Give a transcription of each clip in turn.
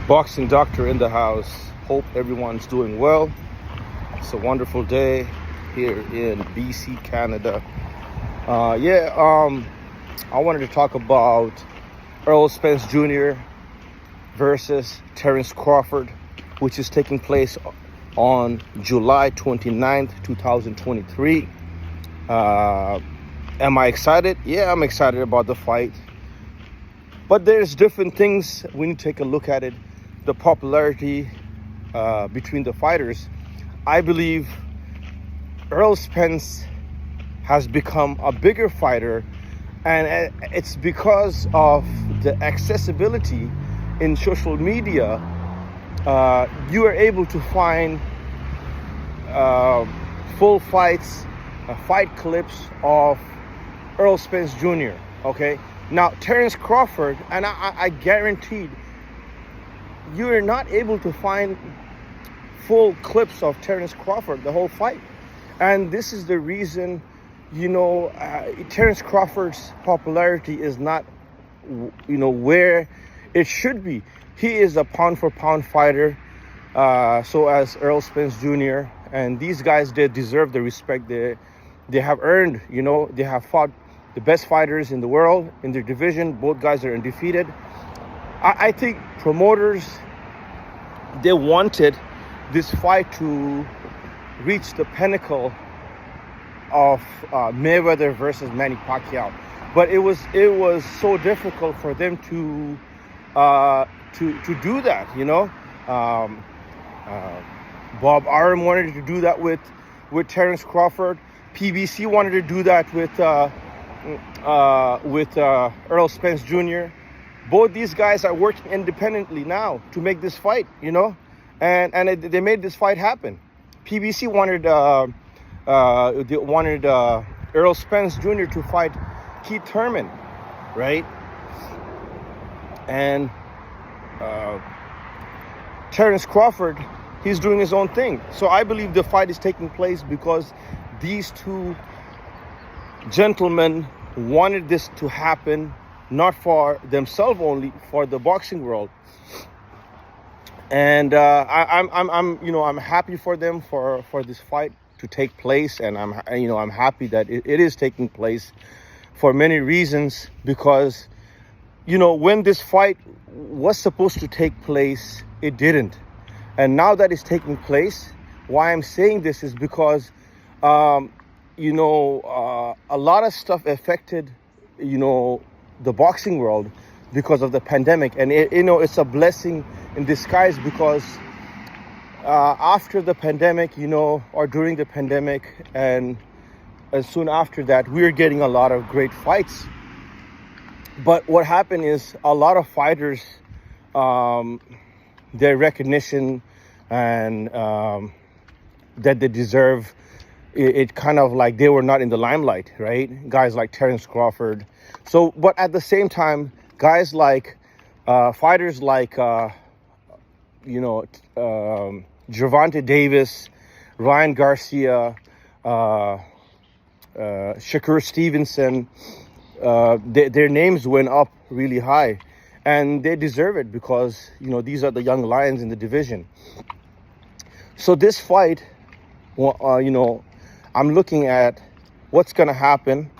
Boxing doctor in the house. Hope everyone's doing well. It's a wonderful day here in BC, Canada. I wanted to talk about Errol Spence Jr. versus Terence Crawford, which is taking place on July 29th, 2023. Am I excited? Yeah, I'm excited about the fight. But there's different things. We need to take a look at it. The popularity between the fighters. I believe Errol Spence has become a bigger fighter, and it's because of the accessibility in social media. You are able to find full fights, fight clips of Errol Spence Jr. Okay, now Terence Crawford, and I guaranteed you are not able to find full clips of Terence Crawford the whole fight, and this is the reason. Terence Crawford's popularity is not, where it should be. He is a pound for pound fighter, so as Errol Spence Jr. And these guys, they deserve the respect they have earned. They have fought the best fighters in the world in their division. Both guys are undefeated. I think promoters, they wanted this fight to reach the pinnacle of Mayweather versus Manny Pacquiao, but it was so difficult for them to do that. Bob Arum wanted to do that with Terence Crawford. PBC wanted to do that with Errol Spence Jr. Both these guys are working independently now to make this fight, and they made this fight happen. PBC wanted Errol Spence Jr. to fight Keith Thurman, right? And Terence Crawford, he's doing his own thing. So I believe the fight is taking place because these two gentlemen wanted this to happen, not for themselves only, for the boxing world. And I'm happy for them for this fight to take place, and I'm happy that it is taking place for many reasons, because when this fight was supposed to take place, it didn't. And now that it's taking place, why I'm saying this is because a lot of stuff affected the boxing world because of the pandemic, and it's a blessing in disguise, because after the pandemic, or during the pandemic, and soon after that, we're getting a lot of great fights. But what happened is a lot of fighters, their recognition and that they deserve, it kind of like they were not in the limelight, right? Guys like Terence Crawford. So, but at the same time, guys like fighters like Gervonta Davis, Ryan Garcia, Shakur Stevenson, their names went up really high, and they deserve it because these are the young lions in the division. So this fight, I'm looking at what's going to happen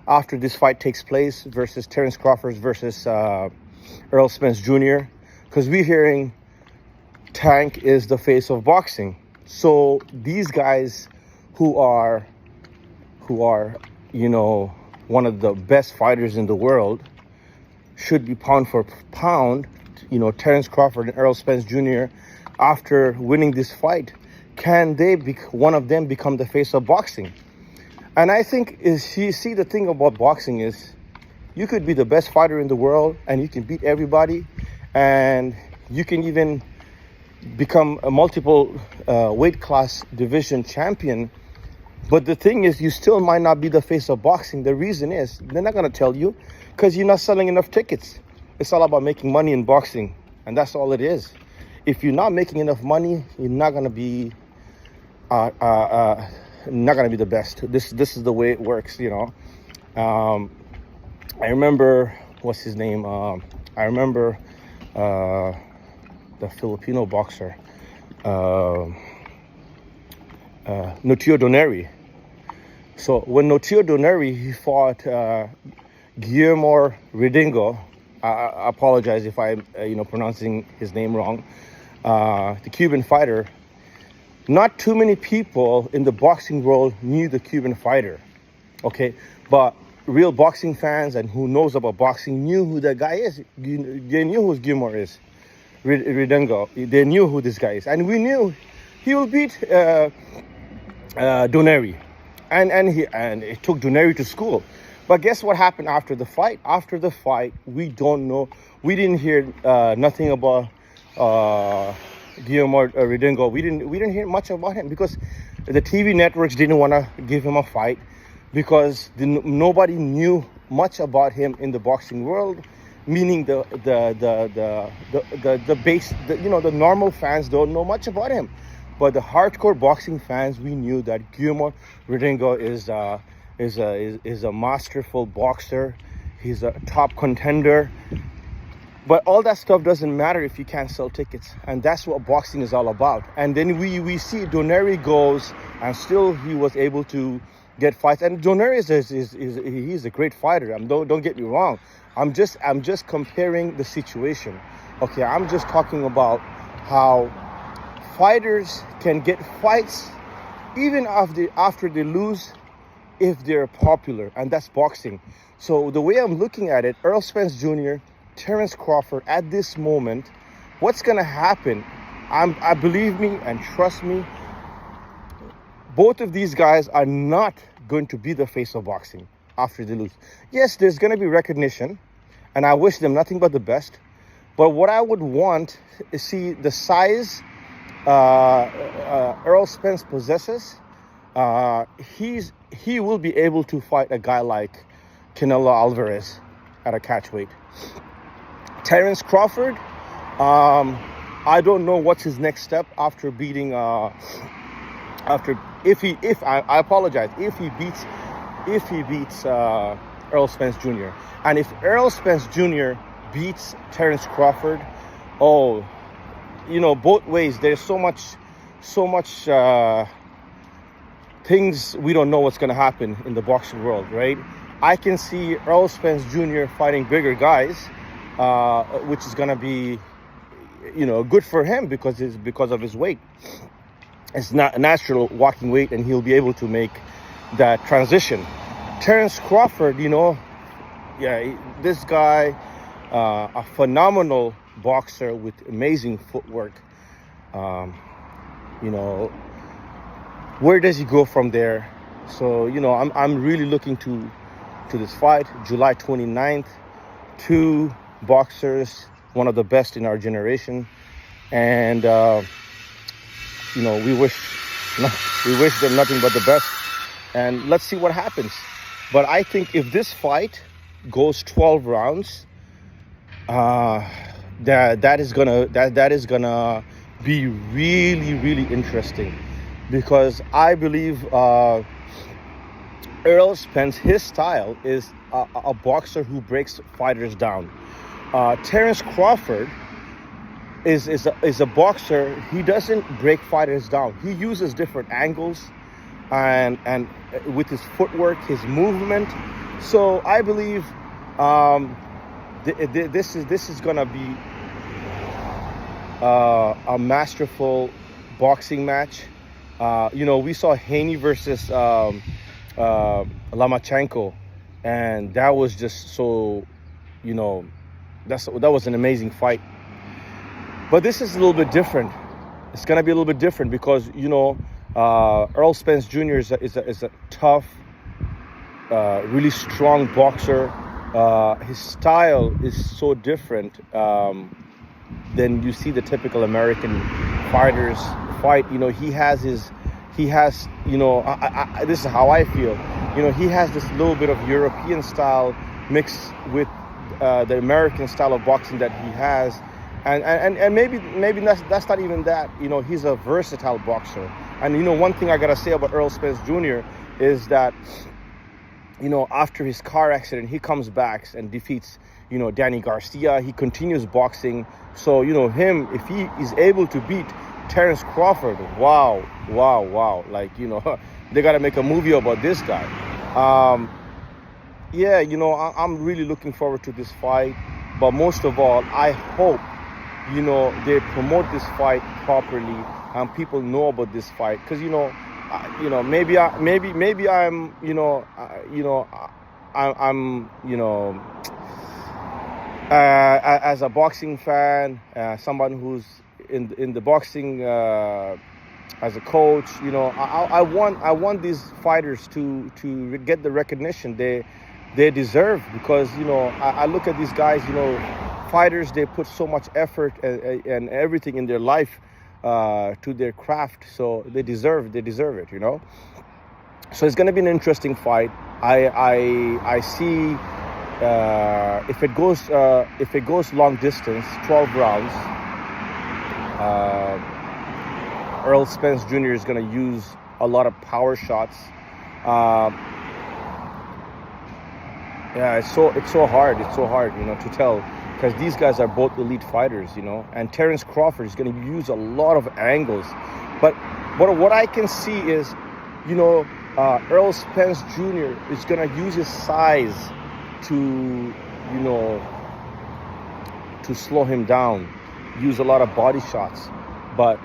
after this fight takes place versus Terence Crawford versus Errol Spence Jr., because we're hearing Tank is the face of boxing. So these guys who are one of the best fighters in the world should be pound for pound. Terence Crawford and Errol Spence Jr., after winning this fight, can one of them become the face of boxing? And I think the thing about boxing is you could be the best fighter in the world and you can beat everybody, and you can even become a multiple weight class division champion. But the thing is, you still might not be the face of boxing. The reason is they're not going to tell you, because you're not selling enough tickets. It's all about making money in boxing, and that's all it is. If you're not making enough money, you're not going to be the best. This is the way it works, I remember, what's his name? I remember the Filipino boxer, Notio Doneri. So when Notio Doneri, he fought Guillermo Redingo, I apologize if I'm pronouncing his name wrong, the Cuban fighter. Not too many people in the boxing world knew the Cuban fighter, okay? But real boxing fans and who knows about boxing knew who that guy is. They knew who Guillermo is, Redingo. They knew who this guy is. And we knew he will beat Doneri. And it took Doneri to school. But guess what happened after the fight? After the fight, we don't know. We didn't hear nothing about Guillermo Redingo. We didn't hear much about him because the TV networks didn't want to give him a fight because nobody knew much about him in the boxing world. Meaning the base, the normal fans don't know much about him. But the hardcore boxing fans, we knew that Guillermo Redingo is a masterful boxer. He's a top contender. But all that stuff doesn't matter if you can't sell tickets. And that's what boxing is all about. And then we see Doneri goes and still he was able to get fights. And Doneri he's a great fighter. Don't get me wrong. I'm just comparing the situation. Okay, I'm just talking about how fighters can get fights even after they lose if they're popular, and that's boxing. So the way I'm looking at it, Errol Spence Jr., Terence Crawford, at this moment, what's gonna happen? I believe me and trust me, both of these guys are not going to be the face of boxing after they lose. Yes, there's gonna be recognition, and I wish them nothing but the best. But what I would want is see the size Errol Spence possesses. He will be able to fight a guy like Canelo Alvarez at a catch weight. Terence Crawford, I don't know what's his next step after beating I apologize if he beats Errol Spence Jr. And if Errol Spence Jr. beats Terence Crawford, both ways there's so much things we don't know what's going to happen in the boxing world, right? I can see Errol Spence Jr. fighting bigger guys, which is going to be, good for him because of his weight. It's not a natural walking weight, and he'll be able to make that transition. Terence Crawford, this guy, a phenomenal boxer with amazing footwork. Where does he go from there? So, I'm really looking to this fight, July 29th. Two boxers, one of the best in our generation. And, we wish them nothing but the best. And let's see what happens. But I think if this fight goes 12 rounds, that is gonna be really, really interesting. Because I believe Errol Spence, his style is a boxer who breaks fighters down. Terence Crawford is a boxer. He doesn't break fighters down. He uses different angles and with his footwork, his movement. So I believe this is gonna be a masterful boxing match. We saw Haney versus Lomachenko, and that was just so, that was an amazing fight. But this is a little bit different. It's gonna be a little bit different because Errol Spence Jr. is a tough, really strong boxer. His style is so different than you see the typical American fighters fight. He has this is how I feel. He has this little bit of European style mixed with the American style of boxing that he has, and maybe that's not even that. He's a versatile boxer. And one thing I gotta say about Errol Spence Jr. is that after his car accident, he comes back and defeats Danny Garcia. He continues boxing. So, him, if he is able to beat Terence Crawford, wow. Like, they got to make a movie about this guy. Yeah, I'm really looking forward to this fight. But most of all, I hope, they promote this fight properly and people know about this fight. Because, maybe I'm, I'm as a boxing fan, someone who's in the boxing as a coach, I want these fighters to get the recognition they deserve, because I look at these guys, fighters, they put so much effort and everything in their life to their craft, so they deserve it, So it's going to be an interesting fight. I see if it goes long distance, 12 rounds, Errol Spence Jr. is going to use a lot of power shots. Yeah, it's so hard to tell, because these guys are both elite fighters, and Terence Crawford is going to use a lot of angles. But what I can see is, Errol Spence Jr. is going to use his size to slow him down, use a lot of body shots. But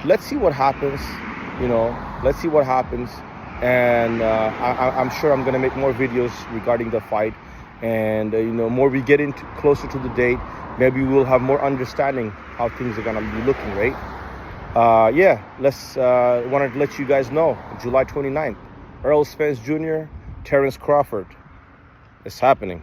let's see what happens, And I'm sure I'm going to make more videos regarding the fight. And, more we get into closer to the date, maybe we'll have more understanding how things are going to be looking, right? Wanted to let you guys know, July 29th, Errol Spence Jr., Terence Crawford. It's happening.